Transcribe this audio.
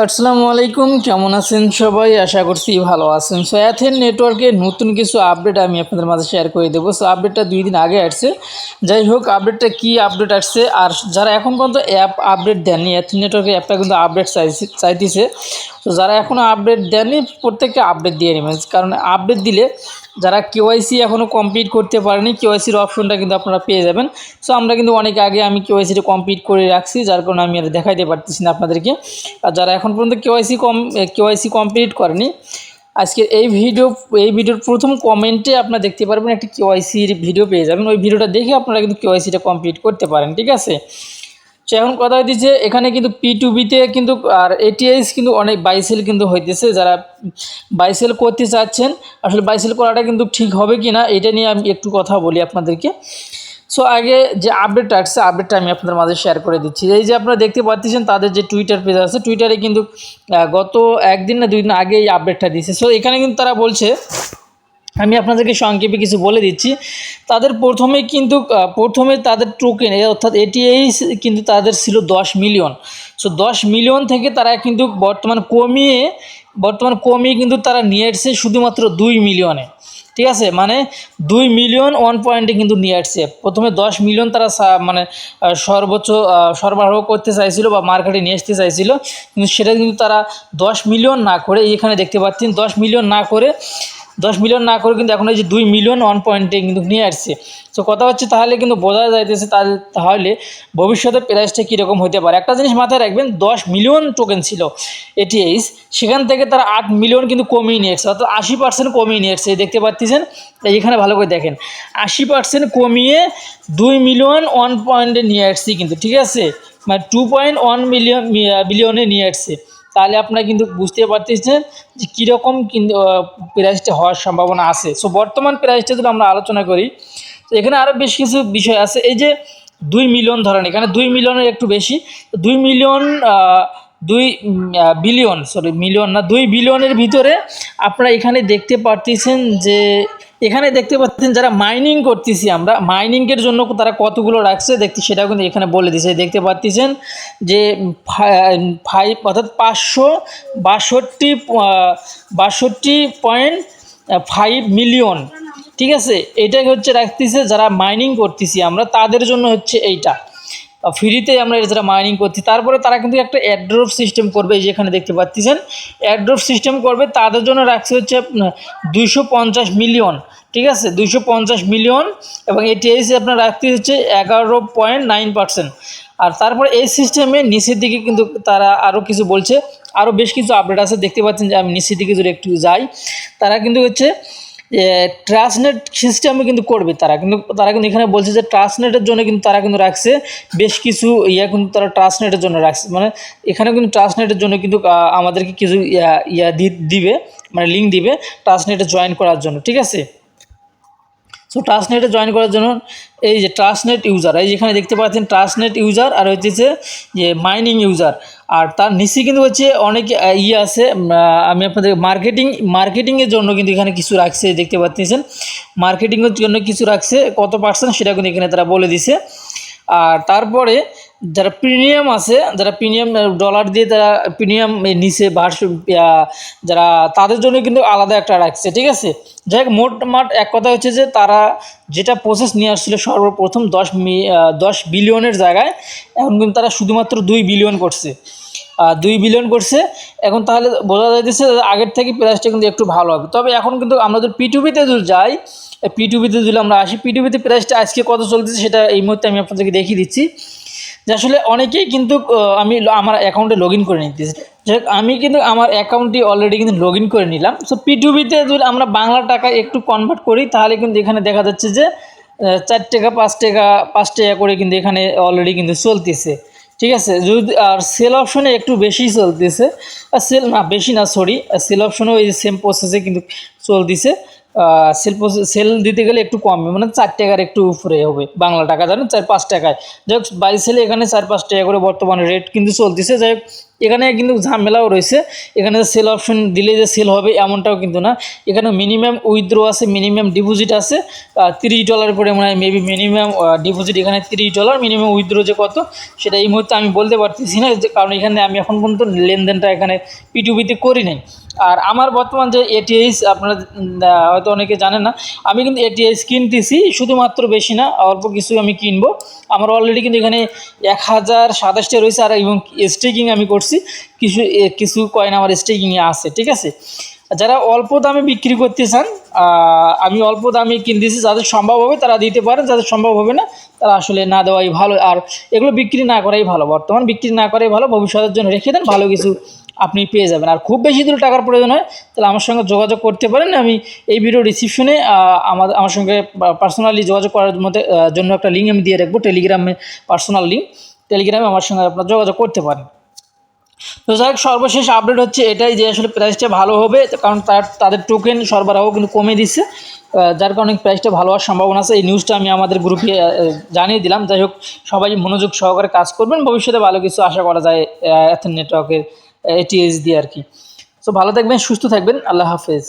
আসসালামু আলাইকুম, কেমন আছেন সবাই? আশা করছি ভালো আছেন। সো অ্যাথেন নেটওয়ার্কে নতুন কিছু আপডেট আমি আপনাদের মাঝে শেয়ার করে দেবো। সো আপডেটটা 2 দিন আগে আসছে। যাই হোক, আপডেটটা কী আপডেট আসছে, আর যারা এখন পর্যন্ত অ্যাপ আপডেট দেননি, অ্যাথেন নেটওয়ার্কের অ্যাপটা কিন্তু আপডেট চাইতেছে। তো যারা এখনও আপডেট দেননি প্রত্যেককে আপডেট দিয়ে নেবেন, কারণ আপডেট দিলে যারা কেওয়াইসি এখনও কমপ্লিট করতে পারেনি, কেওয়াইসির অপশনটা কিন্তু আপনারা পেয়ে যাবেন। সো আমরা কিন্তু অনেক আগে আমি কেওয়াইসিটা কমপ্লিট করে রাখছি, যার কারণে আমি আর দেখাইতে পারতেছি না আপনাদেরকে। আর যারা এখন পর্যন্ত কেওয়াইসি কমপ্লিট করেনি, আজকে এই ভিডিওর প্রথম কমেন্টে আপনারা দেখতে পারবেন একটি কেওয়াইসির ভিডিও পেয়ে যাবেন। ওই ভিডিওটা দেখে আপনারা কিন্তু কেওয়াইসিটা কমপ্লিট করতে পারেন, ঠিক আছে? তো এখন কথা হইতেছে এখানে কিন্তু P2Bতে কিন্তু আর এটিআইস কিন্তু অনেক বাইসেল কিন্তু হইতেছে। যারা বাইসেল করতে চাচ্ছেন, আসলে বাইসেল করাটা কিন্তু ঠিক হবে কি না এটা নিয়ে আমি একটু কথা বলি আপনাদেরকে। সো আগে যে আপডেটটা আসছে, আপডেটটা আমি আপনাদের মাঝে শেয়ার করে দিচ্ছি। এই যে আপনারা দেখতে পাচ্ছেন তাদের যে টুইটার পেজ আছে, টুইটারে কিন্তু গত 1 দিন না 2 দিন আগে এই আপডেটটা দিয়েছে। সো এখানে কিন্তু তারা বলছে, আমি আপনাদেরকে সংক্ষেপে কিছু বলে দিচ্ছি। তাদের প্রথমে তাদের টোকেন অর্থাৎ এটিএইস কিন্তু তাদের ছিল 10 মিলিয়ন। সো 10 মিলিয়ন থেকে তারা কিন্তু বর্তমান কমিয়ে কিন্তু তারা নিয়ে এসছে শুধুমাত্র 2 মিলিয়নে, ঠিক আছে? মানে 2 মিলিয়ন 1 পয়েন্টে কিন্তু নিয়ে আসছে। প্রথমে 10 মিলিয়ন তারা সর্বোচ্চ সরবরাহ করতে চাইছিল বা মার্কেটে নিয়ে আসতে চাইছিল, কিন্তু সেটা কিন্তু তারা 10 মিলিয়ন না করে, এখানে দেখতে পাচ্ছেন 10 মিলিয়ন না করে কিন্তু এখন এই যে 2 মিলিয়ন 1 পয়েন্টে কিন্তু নিয়ে আসছে। তো কথা হচ্ছে তাহলে কিন্তু বোঝা যাইতেছে তাহলে ভবিষ্যতে প্রাইসটা কীরকম হতে পারে। একটা জিনিস মাথায় রাখবেন, 10 মিলিয়ন টোকেন ছিল এটিএইস, সেখান থেকে তারা 8 মিলিয়ন কিন্তু কমিয়ে নিয়ে এসছে, অর্থাৎ 80% কমিয়ে নিয়ে এসছে। দেখতে পাচ্ছেন এইখানে ভালো করে দেখেন, 80% কমিয়ে 2 মিলিয়ন 1 পয়েন্টে নিয়ে আসছি কিন্তু, ঠিক আছে? মানে 2.1 বিলিয়নে নিয়ে আসছে। তাহলে আপনারা কিন্তু বুঝতে পারতেছেন যে কীরকম কিন্তু প্রাইসটা হওয়ার সম্ভাবনা আছে। সো বর্তমান প্রাইসটা যদি আমরা আলোচনা করি, তো এখানে আরও বেশ কিছু বিষয় আছে। এই যে 2 মিলিয়ন ধরেন, এখানে 2 মিলিয়নের একটু বেশি, 2 মিলিয়ন 2 বিলিয়ন, সরি মিলিয়ন না, 2 বিলিয়নের ভিতরে আপনারা এখানে দেখতে পারতেছেন যে যারা মাইনিং করতেছি আমরা, মাইনিংয়ের জন্য তারা কতগুলো রাখছে দেখতে, সেটাও কিন্তু এখানে বলে দিচ্ছে। দেখতে পাচ্ছেন যে 5 অর্থাৎ 562.5 মিলিয়ন, ঠিক আছে? এটাই হচ্ছে রাখতেছে যারা মাইনিং করতেছি আমরা, তাদের জন্য হচ্ছে এইটা ফ্রিতে আমরা যারা মাইনিং করছি। তারপরে তারা কিন্তু একটা অ্যাড্রপ সিস্টেম করবে, এই যেখানে দেখতে পাচ্ছেন অ্যাড্রপ সিস্টেম করবে, তাদের জন্য রাখছে হচ্ছে 250 মিলিয়ন, ঠিক আছে? 250 মিলিয়ন, এবং এটিএইস আপনার রাখতে হচ্ছে 11.9%। আর তারপর এই সিস্টেমে নিচের দিকে কিন্তু তারা আরও কিছু বলছে, আরও বেশ কিছু আপডেট আছে। দেখতে পাচ্ছেন যে আমি নিচের দিকে যদি একটু যাই, তারা কিন্তু হচ্ছে ট্রাস্টনেট সিস্টেমে কিন্তু করবে। তারা কিন্তু এখানে বলছে যে ট্রাস্টনেটের জন্য কিন্তু তারা কিন্তু রাখছে বেশ কিছু কিন্তু তারা ট্রাস্টনেটের জন্য রাখছে। মানে এখানে কিন্তু ট্রাস্টনেটের জন্য কিন্তু আমাদেরকে কিছু দিবে, মানে লিঙ্ক দিবে ট্রাস্টনেটে জয়েন করার জন্য, ঠিক আছে? সো ট্রাস্টনেটে জয়েন করার জন্য এই যে ট্রাস্টনেট ইউজার, এই যেখানে দেখতে পাচ্ছেন ট্রাস্টনেট ইউজার, আর হচ্ছে যে মাইনিং ইউজার, আর তার নিচে কিন্তু হচ্ছে অনেক আছে। আমি আপনাদের মার্কেটিংয়ের জন্য কিন্তু এখানে কিছু রাখছে, দেখতে পাচ্ছেন মার্কেটিংয়ের জন্য কিছু রাখছে, কত পার্সেন্ট সেটা কিন্তু এখানে তারা বলে দিছে। আর তারপরে যারা প্রিমিয়াম আছে, যারা প্রিমিয়াম ডলার দিয়ে তারা প্রিমিয়াম নিচে যারা, তাদের জন্য কিন্তু আলাদা একটা রাখছে, ঠিক আছে? যাই হোক, মোটমাট এক কথা হচ্ছে যে তারা যেটা প্রসেস নিয়ে আসছিল সর্বপ্রথম 10 বিলিয়নের জায়গায়, এখন কিন্তু তারা শুধুমাত্র 2 বিলিয়ন করছে, 2 বিলিয়ন করছে। এখন তাহলে বোঝা যাইতেছে আগের থেকে প্রাইসটা কিন্তু একটু ভালো হবে। তবে এখন কিন্তু আমরা যদি P2Bতে যদি যাই, P2Bতে যদি আমরা আসি, P2Bতে প্রাইসটা আজকে কত চলতেছে সেটা এই মুহূর্তে আমি আপনাদেরকে দেখিয়ে দিচ্ছি। যে আসলে অনেকেই কিন্তু আমি আমার অ্যাকাউন্টে লগ ইন করে নিতেছি। যাই হোক, আমি কিন্তু আমার অ্যাকাউন্টটি অলরেডি কিন্তু লগ ইন করে নিলাম। সো P2Bতে যদি আমরা বাংলা টাকা একটু কনভার্ট করি, তাহলে কিন্তু এখানে দেখা যাচ্ছে যে 4 টাকা 5 টাকা করে কিন্তু এখানে অলরেডি কিন্তু চলতেছে, ঠিক আছে? যদি আর সেল অপশনে একটু বেশি চলতেছে, সেল অপশনেও এই সেম প্রসেসে কিন্তু চলতেছে। সেল দিতে গেলে একটু কমে, মানে 4 টাকার একটু উপরে হবে বাংলা টাকা, জানেন, 4-5 টাকায়। যাই হোক বাই সেলে এখানে 4-5 টাকা করে বর্তমানে রেট কিন্তু চলতেছে। যাই হোক এখানে কিন্তু ঝামেলাও রয়েছে, এখানে সেল অপশন দিলে যে সেল হবে এমনটাও কিন্তু না। এখানে মিনিমাম উইথড্র আছে, মিনিমাম ডিপোজিট আছে $30 করে মনে হয় মেবি মিনিমাম ডিপোজিট এখানে $30, মিনিমাম উইথড্র যে কত সেটা এই মুহূর্তে আমি বলতে পারতেছি না, যে কারণ এখানে আমি এখন পর্যন্ত লেনদেনটা এখানে পিটুপিতে করি নাই। আর আমার বর্তমান যে এটিএইচ আপনারা হয়তো অনেকে জানেন না, আমি কিন্তু এটিএইচ কিনতেছি শুধুমাত্র, বেশি না, অল্প কিছু আমি কিনবো। আমার অলরেডি কিন্তু এখানে 1027টা রয়েছে, আর এবং স্টেকিং আমি করছি কিছু কয়েন আমার স্টেকিংয়ে আছে, ঠিক আছে। যারা অল্প দামে বিক্রি করতে চান, আমি অল্প দামে কিনতেছি, যাদের সম্ভব হবে তারা দিতে পারেন, যাদের সম্ভব হবে না তারা আসলে না দেওয়াই ভালো। আর এগুলো বিক্রি না করাই ভালো, বর্তমান বিক্রি না করাই ভালো, ভবিষ্যতের জন্য রেখে দেন, ভালো কিছু আপনি পেয়ে যাবেন। আর খুব বেশি দূর টাকার প্রয়োজন হয় তাহলে আমার সঙ্গে যোগাযোগ করতে পারেন, আমি এই ভিডিও ডিসক্রিপশনে আমার সঙ্গে পার্সোনালি যোগাযোগ করার মধ্যে জন্য একটা লিঙ্ক আমি দিয়ে রাখবো, টেলিগ্রামে পার্সোনাল লিঙ্ক, টেলিগ্রামে আমার সঙ্গে আপনারা যোগাযোগ করতে পারেন। তো যাই হোক সর্বশেষ আপডেট হচ্ছে এটাই যে আসলে প্রাইসটা ভালো হবে, কারণ তাদের টোকেন সরবরাহ কিন্তু কমে দিচ্ছে, যার কারণে প্রাইসটা ভালো হওয়ার সম্ভাবনা আছে। এই নিউজটা আমি আমাদের গ্রুপে জানিয়ে দিলাম। যাই হোক সবাই মনোযোগ সহকারে কাজ করবেন, ভবিষ্যতে ভালো কিছু আশা করা যায় এথেন নেটওয়ার্কের এটিএস দিয়ে আর কি। তো ভালো থাকবেন, সুস্থ থাকবেন, আল্লাহ হাফেজ।